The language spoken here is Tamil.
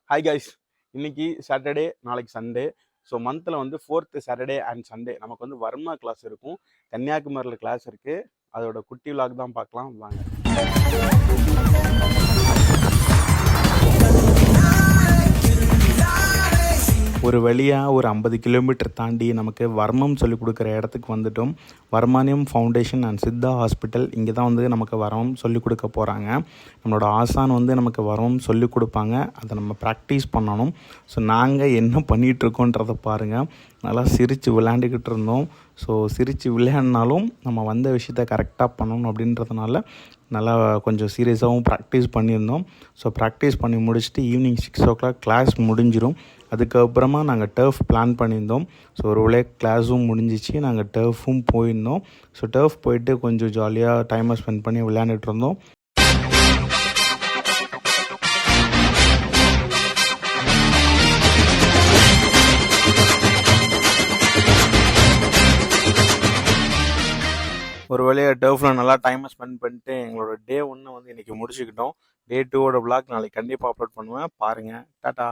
ஹாய் கைஸ், இன்னைக்கு சாட்டர்டே, நாளைக்கு சண்டே. ஸோ மந்தில் வந்து 4th சாட்டர்டே அண்ட் சண்டே நமக்கு வந்து வர்மா கிளாஸ் இருக்கும். கன்னியாகுமரியில் கிளாஸ் இருக்குது. அதோட குட்டி விலாக் தான் பார்க்கலாம் வாங்க. ஒரு வழியாக ஒரு 50 கிலோமீட்டர் தாண்டி நமக்கு வர்மம் சொல்லிக் கொடுக்குற இடத்துக்கு வந்துட்டோம். வர்மானியம் ஃபவுண்டேஷன் அண்ட் சித்தா ஹாஸ்பிட்டல் இங்கே தான் வந்து நமக்கு வர்மம் சொல்லிக் கொடுக்க போகிறாங்க. நம்மளோட ஆசான் வந்து நமக்கு வர்மம் சொல்லிக் கொடுப்பாங்க. அதை நம்ம ப்ராக்டிஸ் பண்ணணும். ஸோ நாங்கள் என்ன பண்ணிகிட்ருக்கோன்றதை பாருங்கள். நல்லா சிரித்து விளையாண்டுக்கிட்டு இருந்தோம். ஸோ சிரித்து விளையாடினாலும் நம்ம வந்த விஷயத்த கரெக்டாக பண்ணணும் அப்படின்றதுனால நல்லா கொஞ்சம் சீரியஸாகவும் ப்ராக்டிஸ் பண்ணியிருந்தோம். ஸோ ப்ராக்டிஸ் பண்ணி முடிச்சுட்டு ஈவினிங் 6 o'clock கிளாஸ் முடிஞ்சிடும். அதுக்கப்புறமா நாங்கள் டர்ஃப் பிளான் பண்ணியிருந்தோம். ஸோ ஒரு வேளை கிளாஸும் முடிஞ்சிச்சு, நாங்கள் டர்ஃபும் போயிருந்தோம். ஸோ டர்ஃப் போயிட்டு கொஞ்சம் ஜாலியாக டைமை ஸ்பெண்ட் பண்ணி விளையாண்டுட்டு இருந்தோம். ஒரு வழியாக டர்ஃபில் நல்லா டைமை ஸ்பெண்ட் பண்ணிட்டு எங்களோட டே 1 வந்து இன்றைக்கி முடிச்சுக்கிட்டோம். டே 2 விளாக் நாளைக்கு கண்டிப்பாக அப்லோட் பண்ணுவேன். பாருங்கள். டாட்டா.